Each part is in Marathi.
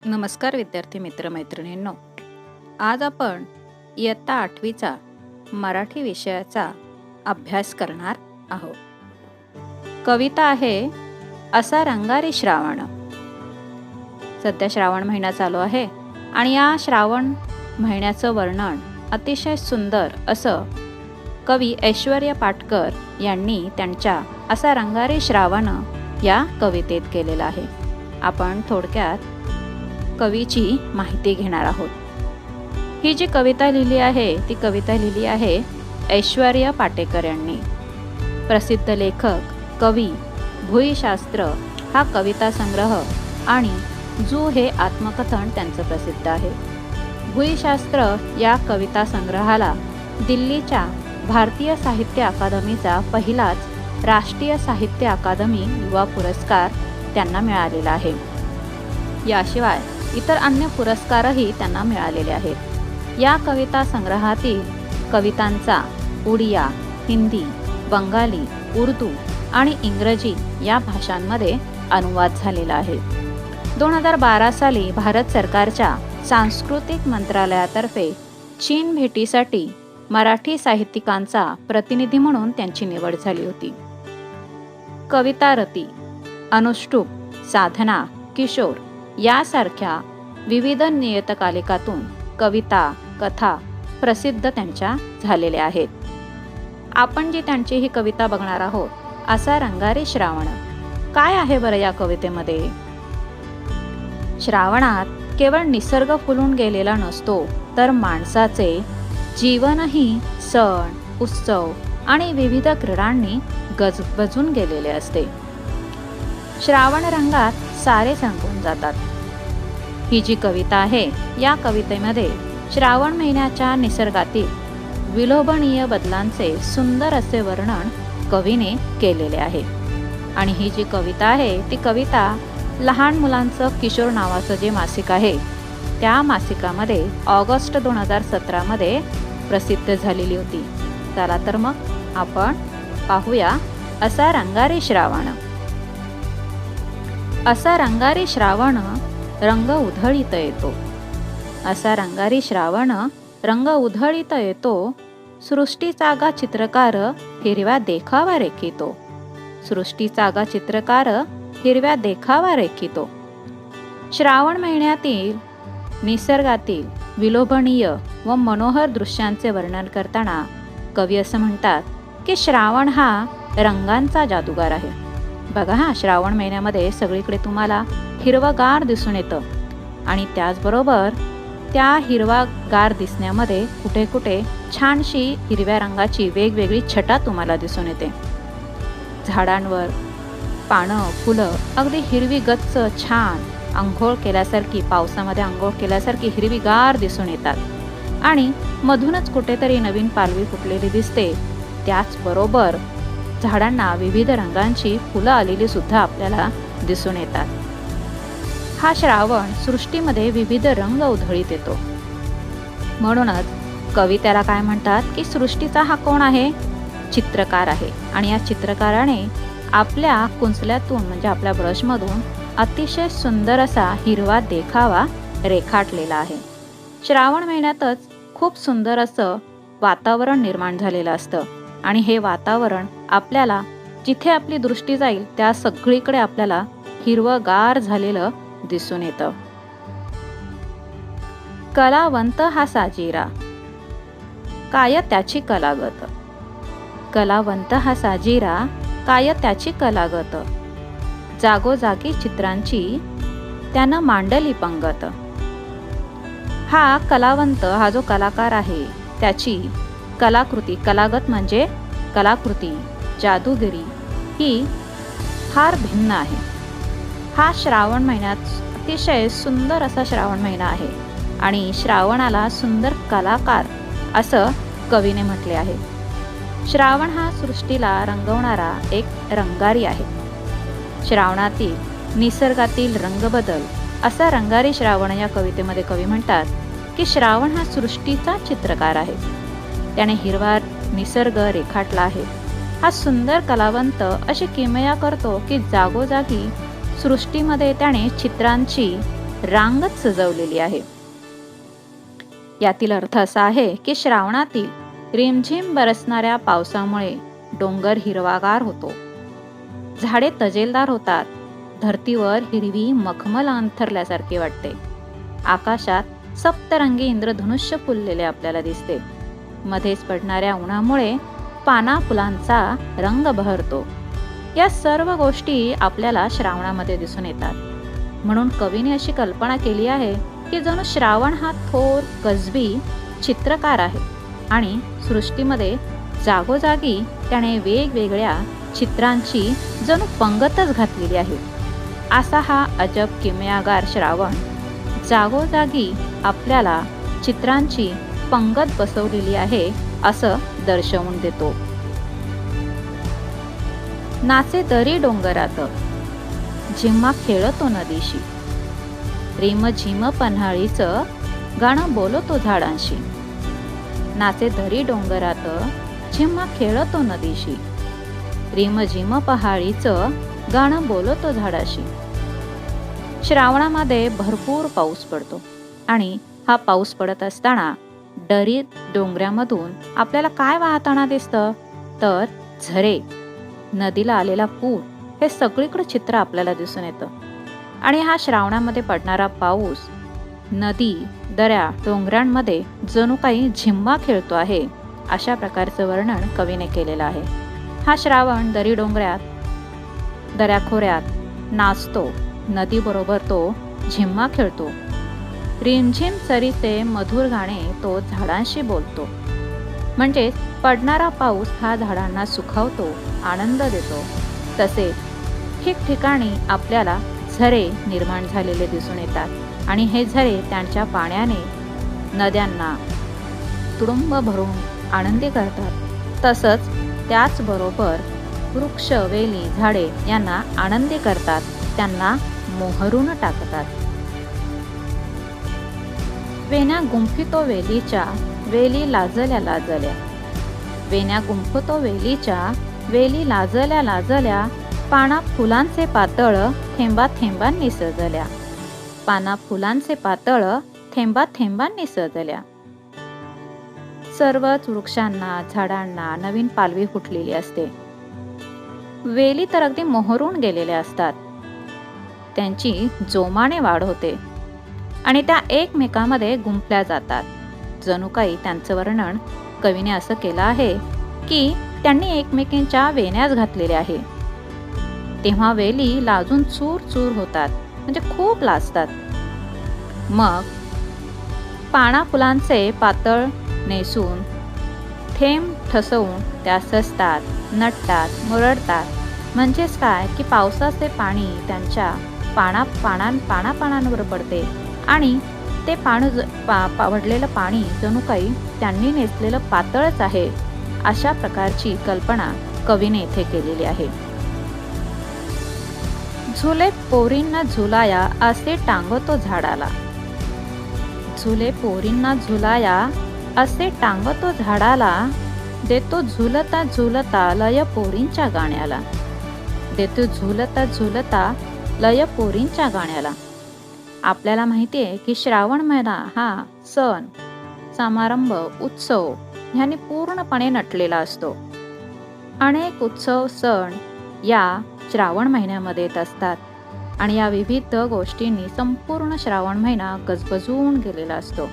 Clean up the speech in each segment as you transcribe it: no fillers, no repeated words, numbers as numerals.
नमस्कार विद्यार्थी मित्रमैत्रिणींनो. आज आपण इयत्ता 8वीचा मराठी विषयाचा अभ्यास करणार आहोत. कविता आहे असा रंगारी श्रावण. सध्या श्रावण महिना चालू आहे आणि या श्रावण महिन्याचं वर्णन अतिशय सुंदर असं कवी ऐश्वर्या पाटकर यांनी त्यांच्या असा रंगारी श्रावण या कवितेत केलेलं आहे. आपण थोडक्यात कवीची माहिती घेणार आहोत. ही जी कविता लिहिली आहे ती कविता लिहिली आहे ऐश्वर्या पाटेकर यांनी. प्रसिद्ध लेखक, कवी, भुईशास्त्र हा कविता संग्रह आणि जू हे आत्मकथन त्यांचं प्रसिद्ध आहे. भुईशास्त्र या कविता संग्रहाला दिल्लीच्या भारतीय साहित्य अकादमीचा पहिलाच राष्ट्रीय साहित्य अकादमी युवा पुरस्कार त्यांना मिळालेला आहे. याशिवाय इतर अन्य पुरस्कारही त्यांना मिळालेले आहेत. या कविता संग्रहातील कवितांचा उडिया, हिंदी, बंगाली, उर्दू आणि इंग्रजी या भाषांमध्ये अनुवाद झालेला आहे. 2012 साली भारत सरकारच्या सांस्कृतिक मंत्रालयातर्फे चीन भेटीसाठी मराठी साहित्यिकांचा प्रतिनिधी म्हणून त्यांची निवड झाली होती. कवितारती, अनुष्टुप, साधना, किशोर यासारख्या विविध नियतकालिकातून कविता, कथा प्रसिद्ध त्यांच्या झालेल्या आहेत. आपण जी त्यांची ही कविता बघणार आहोत, असा रंगारी श्रावण. काय आहे बरं या कवितेमध्ये? श्रावणात केवळ निसर्ग फुलून गेलेला नसतो, तर माणसाचे जीवनही सण, उत्सव आणि विविध क्रीडांनी गजबजून गेलेले असते. श्रावण रंगात सारे रंगून जातात. ही जी कविता आहे या कवितेमध्ये श्रावण महिन्याच्या निसर्गातील विलोभनीय बदलांचे सुंदर असे वर्णन कवीने केलेले आहे. आणि ही जी कविता आहे ती कविता लहान मुलांचं किशोर नावाचं जे मासिक आहे त्या मासिकामध्ये ऑगस्ट 2017 मध्ये प्रसिद्ध झालेली होती. चला तर मग आपण पाहूया असा रंगारी श्रावण. असा रंगारी श्रावण रंग उधळीत येतो. असा रंगारी श्रावण रंग उधळीत येतो. सृष्टीचागा चित्रकार हिरव्या देखावा रेखितो. सृष्टीचागा चित्रकार हिरव्या देखावा रेखितो. श्रावण महिन्यातील निसर्गातील विलोभनीय व मनोहर दृश्यांचे वर्णन करताना कवी असं म्हणतात की श्रावण हा रंगांचा जादूगार आहे. बघा हा, श्रावण महिन्यामध्ये सगळीकडे तुम्हाला हिरवगार दिसून येतं आणि त्याचबरोबर त्या हिरवागार दिसण्यामध्ये कुठे कुठे छानशी हिरव्या रंगाची वेगवेगळी छटा तुम्हाला दिसून येते. झाडांवर पानं, फुलं अगदी हिरवी गच्च छान अंघोळ केल्यासारखी, पावसामध्ये अंघोळ केल्यासारखी हिरवीगार दिसून येतात आणि मधूनच कुठेतरी नवीन पालवी फुटलेली दिसते. त्याचबरोबर झाडांना विविध रंगांची फुलं आलेली सुद्धा आपल्याला दिसून येतात. हा श्रावण सृष्टीमध्ये विविध रंग उधळीत येतो. म्हणूनच कवी त्याला काय म्हणतात की सृष्टीचा हा कोण आहे? चित्रकार आहे. आणि या चित्रकाराने आपल्या कुंचल्यातून म्हणजे आपल्या ब्रशमधून अतिशय सुंदर असा हिरवा देखावा रेखाटलेला आहे. श्रावण महिन्यातच खूप सुंदर असं वातावरण निर्माण झालेलं असतं आणि हे वातावरण आपल्याला जिथे आपली दृष्टी जाईल त्या सगळीकडे आपल्याला हिरवगार झालेलं दिसून येतं. कलावंत हा साजिरा, काय त्याची कलागत. कलावंत हा साजिरा, काय त्याची कलागत. जागोजागी चित्रांची त्यानं मांडली पंगत. हा कलावंत, हा जो कलाकार आहे त्याची कलाकृती, कलागत म्हणजे कलाकृती, जादूगिरी ही फार भिन्न आहे. हा श्रावण महिन्यात अतिशय सुंदर असा श्रावण महिना आहे आणि श्रावणाला सुंदर कलाकार असं कवीने म्हटले आहे. श्रावण हा सृष्टीला रंगवणारा एक रंगारी आहे. श्रावणातील निसर्गातील रंगबदल असा रंगारी श्रावण या कवितेमध्ये कवी म्हणतात की श्रावण हा सृष्टीचा चित्रकार आहे. त्याने हिरवा निसर्ग रेखाटला आहे. हा सुंदर कलावंत अशी किमया करतो की जागोजागी सृष्टीमध्ये त्याने चित्रांची रांगच सजवलेली आहे. यातील अर्थ असा आहे की श्रावणातील रिमझिम बरसणाऱ्या पावसामुळे डोंगर हिरवागार होतो, झाडे तजेलदार होतात, धरतीवर हिरवी मखमल अंथरल्यासारखे वाटते, आकाशात सप्तरंगी इंद्रधनुष्य फुललेले आपल्याला दिसते, मध्येच पडणाऱ्या उन्हामुळे पाना फुलांचा रंग बहरतो. या सर्व गोष्टी आपल्याला श्रावणामध्ये दिसून येतात. म्हणून कवीने अशी कल्पना केली आहे की जणू श्रावण हा थोर कसबी चित्रकार आहे आणि सृष्टीमध्ये जागोजागी त्याने वेगवेगळ्या चित्रांची जणू पंगतच घातलेली आहे. असा हा अजब किमयागार श्रावण जागोजागी आपल्याला चित्रांची पंगत बसवलेली आहे असं दर्शवून देतो. नाचे दरी डोंगरात, झिम्मा खेळतो नदीशी, रिम झिम पन्हाळीचं गाणं बोलतो झाडांशी. नाचे दरी डोंगरात, झिम्मा खेळतो नदीशी, रिम झिम पहाळीचं गाणं बोलतो झाडाशी. श्रावणामध्ये भरपूर पाऊस पडतो आणि हा पाऊस पडत असताना दरी डोंगरामधून आपल्याला काय वाहताना दिसतं तर झरे, नदीला आलेला पूर हे सगळीकडे चित्र आपल्याला दिसून येतं. आणि हा श्रावणामध्ये पडणारा पाऊस नदी, दऱ्या, डोंगरांमध्ये जणू काही झिम्मा खेळतो आहे अशा प्रकारचं वर्णन कवीने केलेलं आहे. हा श्रावण दरी डोंगरात, दऱ्याखोऱ्यात नाचतो, नदीबरोबर तो झिम्मा खेळतो, रिमझिम सरीचे मधुर गाणे तो झाडांशी बोलतो. म्हणजे पडणारा पाऊस हा झाडांना सुखावतो, आनंद देतो. तसेच ठिकठिकाणी आपल्याला झरे निर्माण झालेले दिसून येतात आणि हे झरे त्यांच्या पाण्याने नद्यांना तुडुंब भरून आनंदी करतात. तसंच त्याचबरोबर वृक्ष, वेली, झाडे यांना आनंदी करतात, त्यांना मोहरून टाकतात. वेण्या गुंफितो वेलीच्या, वेली लाजल्या लाजल्या, वेण्या गुंफतो वेलीच्या, वेली लाजल्या लाजल्या, पाना फुलांचे पातळ थेंबा थेंबांनी सजल्या, पाना फुलांचे पातळ थेंबा थेंबांनी सजल्या. सर्वच वृक्षांना, झाडांना नवीन पालवी फुटलेली असते. वेली तर अगदी मोहरून गेलेल्या असतात, त्यांची जोमाने वाढ होते आणि त्या एकमेकांमध्ये गुंफल्या जातात. जणू काही त्यांचं वर्णन कवीने असं केलं आहे की त्यांनी एकमेकींच्या वेण्यास घातलेल्या आहे. तेव्हा वेली लाजून चूर चूर होतात, म्हणजे खूप लाजतात. मग पाना फुलांचे पातळ नेसून थेंब ठसवून त्या सजतात, नटतात, मुरडतात. म्हणजेच काय की पावसाचे पाणी त्यांच्या पानांवर पडते आणि ते पडलेलं पाणी जणू काही त्यांनी नेसलेलं पातळच आहे अशा प्रकारची कल्पना कवीने इथे केलेली आहे. झुले पोरींना झुलाया असे टांगतो झाडाला, झुले पोरींना झुलाया असे टांगतो झाडाला, देतो झुलता झुलता लय पोरींच्या गाण्याला, देतो झुलता झुलता लय पोरींच्या गाण्याला. आपल्याला माहिती आहे की श्रावण महिना हा सण, समारंभ, उत्सव ह्याने पूर्णपणे नटलेला असतो. अनेक उत्सव, सण या श्रावण महिन्यामध्ये येत असतात आणि या विविध गोष्टींनी संपूर्ण श्रावण महिना गजबजून गेलेला असतो.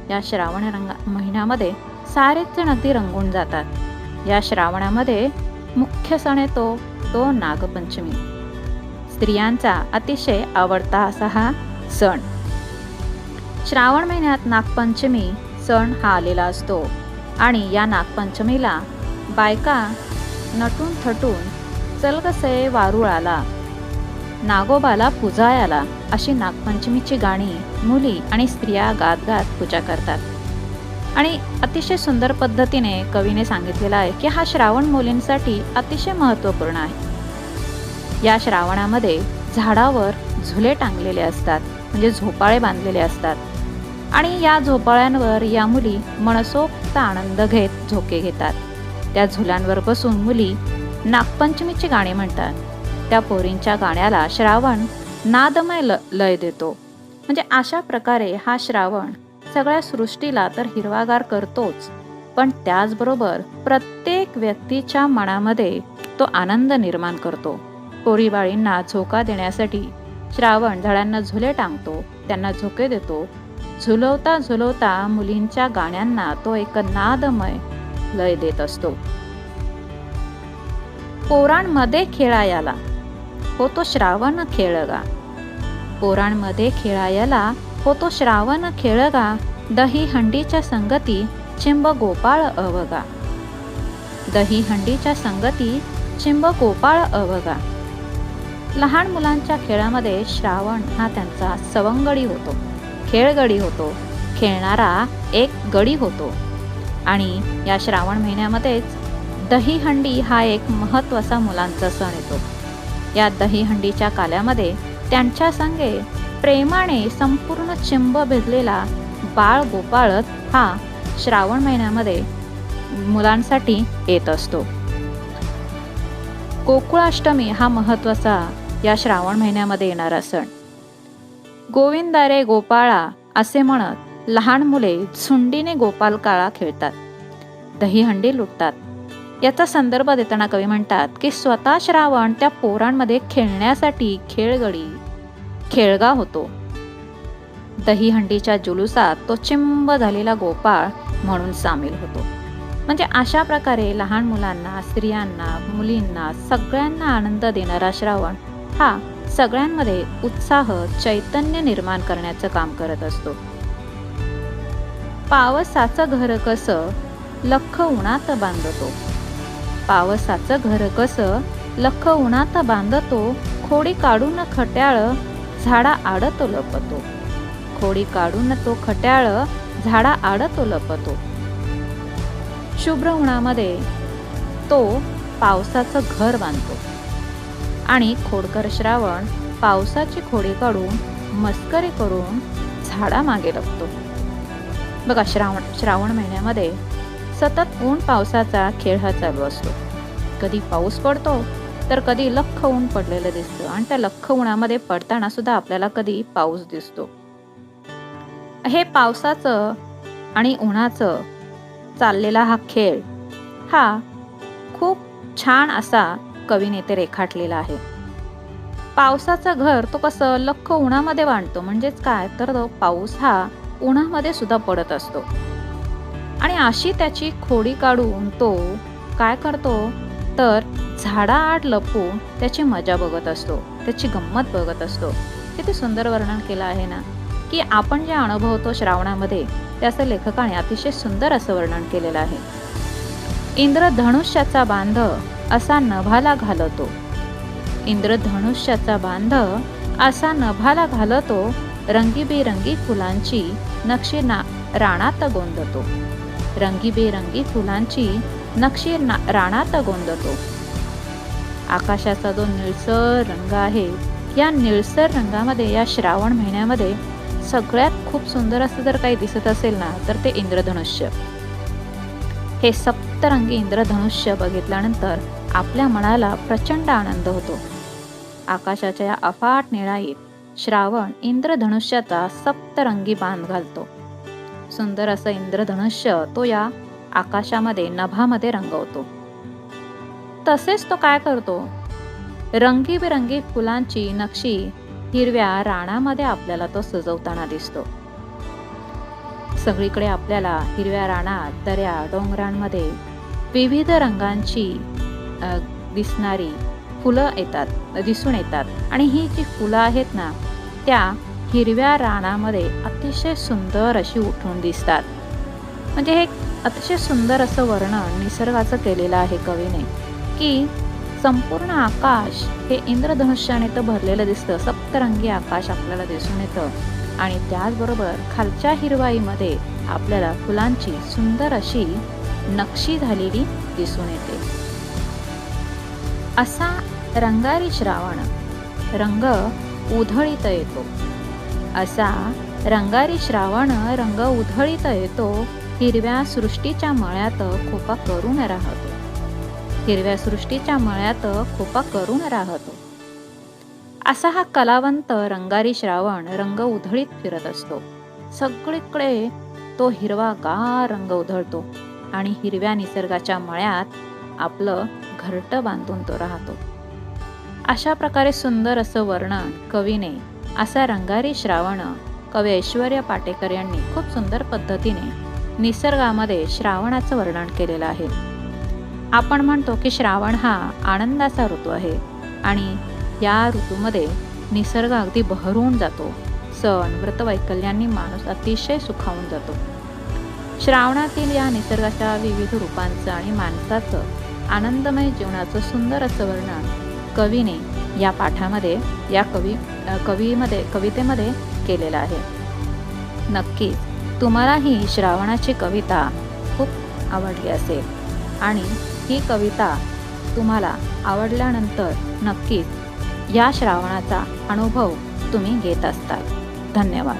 या श्रावण महिन्यामध्ये सारेच जण अगदी रंगून जातात. या श्रावणामध्ये मुख्य सण येतो तो नागपंचमी. स्त्रियांचा अतिशय आवडता असा हा सण. श्रावण महिन्यात नागपंचमी सण हा आलेला असतो आणि या नागपंचमीला बायका नटून थटून चलगसे वारुळाला, नागोबाला पूजायाला अशी नागपंचमीची गाणी मुली आणि स्त्रिया गात गात पूजा करतात. आणि अतिशय सुंदर पद्धतीने कवीने सांगितलेला आहे की हा श्रावण मुलींसाठी अतिशय महत्त्वपूर्ण आहे. या श्रावणामध्ये झाडावर झुले टांगलेले असतात, म्हणजे झोपाळे बांधलेले असतात आणि या झोपाळ्यांवर या मुली मनसोक्त आनंद घेत झोके घेतात. त्या झुल्यांवर बसून मुली नागपंचमीची गाणी म्हणतात. त्या पोरींच्या गाण्याला श्रावण नादमय लय देतो. म्हणजे अशा प्रकारे हा श्रावण सगळ्या सृष्टीला तर हिरवागार करतोच, पण त्याचबरोबर प्रत्येक व्यक्तीच्या मनामध्ये तो आनंद निर्माण करतो. पोरीबाळींना झोका देण्यासाठी श्रावण झाडांना झुले टांगतो, त्यांना झोके देतो. झुलवता झुलवता मुलींच्या गाण्यांना तो एक नादमय लय देत असतो. पोरांमध्ये खेळायला होतो श्रावण खेळगा, पोरांमध्ये खेळायला होतो श्रावण खेळगा, दही हंडीच्या संगती चिंब गोपाळ अवगा, दही हंडीच्या संगती चिंब गोपाळ अवगा. लहान मुलांच्या खेळामध्ये श्रावण हा त्यांचा सवंगडी होतो, खेळगडी होतो, खेळणारा एक गडी होतो. आणि या श्रावण महिन्यामध्येच दहीहंडी हा एक महत्त्वाचा मुलांचा सण येतो. या दहीहंडीच्या काल्यामध्ये त्यांच्या संगे प्रेमाने संपूर्ण चिंब भिजलेला बाळ गोपाळच हा श्रावण महिन्यामध्ये मुलांसाठी येत असतो. गोकुळाष्टमी हा महत्त्वाचा या श्रावण महिन्यामध्ये येणारा सण. गोविंदा रे गोपाळा असे म्हणत लहान मुले झुंडीने गोपाल काळा खेळतात, दहीहंडी लुटतात. याचा संदर्भ देताना कवी म्हणतात की स्वतः श्रावण त्या पोरांमध्ये खेळण्यासाठी खेळगडी खेळगा होतो. दहीहंडीच्या जुलुसात तो चिंब झालेला गोपाळ म्हणून सामील होतो. म्हणजे अशा प्रकारे लहान मुलांना, स्त्रियांना, मुलींना सगळ्यांना आनंद देणारा श्रावण हा सगळ्यांमध्ये उत्साह, चैतन्य निर्माण करण्याचं काम करत असतो. पावसाचं घर कसं लख उन्हात बांधतो, पावसाचं घर कसं लख उन्हात बांधतो, खोडी काढून खट्याळ झाडा आडतो लपतो, खोडी काढून तो खट्याळ झाडा आडतो लपतो. शुभ्र उन्हामध्ये तो पावसाचं घर बांधतो आणि खोडकर श्रावण पावसाची खोडी काढून मस्करी करून झाडामागे लपतो. बघा, श्रावण महिन्यामध्ये सतत ऊन पावसाचा खेळ हा चालू असतो. कधी पाऊस पडतो तर कधी लख्ख ऊन पडलेलं दिसतं आणि त्या लख्ख उन्हामध्ये पडताना सुद्धा आपल्याला कधी पाऊस दिसतो. हे पावसाचं आणि उन्हाचं चाललेला हा खेळ हा खूप छान असा कवीने ते रेखाटलेला आहे. पावसाचं घर तो कसं लख्ख उन्हामध्ये बांधतो, म्हणजेच काय तर तो पाऊस हा उन्हामध्ये सुद्धा पडत असतो आणि अशी त्याची खोडी काढून तो काय करतो तर झाडाआड लपून त्याची मजा बघत असतो, त्याची गंमत बघत असतो. किती सुंदर वर्णन केलं आहे ना, की आपण जे अनुभवतो श्रावणामध्ये त्याचं लेखकाने अतिशय सुंदर असं वर्णन केलेलं आहे. इंद्रधनुष्याचा बांध असा नभाला घालतो, इंद्रधनुष्याचा बांध असा नभाला घालतो, रंगीबेरंगी फुलांची नक्षी राणात गोंदतो, रंगीबेरंगी फुलांची नक्षी राणात गोंदतो. आकाशाचा जो निळसर रंग आहे, या निळसर रंगामध्ये या श्रावण महिन्यामध्ये सगळ्यात खूप सुंदर असं जर काही दिसत असेल ना तर ते इंद्रधनुष्य. हे सप्तरंगी इंद्रधनुष्य बघितल्यानंतर आपल्या मनाला प्रचंड आनंद होतो. आकाशाच्या या अफाट निळाईत श्रावण इंद्रधनुष्याचा सप्तरंगी बांध घालतो. सुंदर असं इंद्रधनुष्य तो या आकाशामध्ये नभामध्ये रंगवतो. तसेच तो काय करतो, रंगीबेरंगी फुलांची नक्षी हिरव्या रानामध्ये आपल्याला तो सजवताना दिसतो. सगळीकडे आपल्याला हिरव्या रानात, दऱ्या, डोंगरांमध्ये विविध रंगांची दिसणारी फुलं दिसून येतात आणि ही जी फुलं आहेत ना त्या हिरव्या रानामध्ये अतिशय सुंदर अशी उठून दिसतात. म्हणजे हे अतिशय सुंदर असं वर्णन निसर्गाचं केलेलं आहे कवीने, की संपूर्ण आकाश हे इंद्रधनुष्याने तर भरलेलं दिसतं, सप्तरंगी आकाश आपल्याला दिसून येतं आणि त्याचबरोबर खालच्या हिरवाईमध्ये आपल्याला फुलांची सुंदर अशी नक्षी झालेली दिसून येते. असा रंगारी श्रावण रंग उधळीत येतो, असा रंगारी श्रावण रंग उधळीत येतो, हिरव्या सृष्टीच्या मळ्यात खोपा करून राहतो, हिरव्या सृष्टीच्या मळ्यात खोपा करून राहतो. असा हा कलावंत रंगारी श्रावण रंग उधळीत फिरत असतो. सगळीकडे तो हिरवागार रंग उधळतो आणि हिरव्या निसर्गाच्या मळ्यात आपलं घरटं बांधून तो राहतो. अशा प्रकारे सुंदर असं वर्णन कवीने असा रंगारी श्रावण कवी ऐश्वर्या पाटेकर यांनी खूप सुंदर पद्धतीने निसर्गामध्ये श्रावणाचं वर्णन केलेलं आहे. आपण म्हणतो की श्रावण हा आनंदाचा ऋतू आहे आणि या ऋतूमध्ये निसर्ग अगदी बहरून जातो. सण व्रतवैकल्यांनी माणूस अतिशय सुखावून जातो. श्रावणातील या निसर्गाच्या विविध रूपांचं आणि माणसाचं आनंदमय जीवनाचं सुंदर असं वर्णन कवीने या पाठामध्ये या कवितेमध्ये केलेलं आहे. नक्कीच तुम्हाला ही श्रावणाची कविता खूप आवडली असेल आणि ही कविता तुम्हाला आवडल्यानंतर नक्कीच या श्रावणाचा अनुभव तुम्ही घेत असताल. धन्यवाद.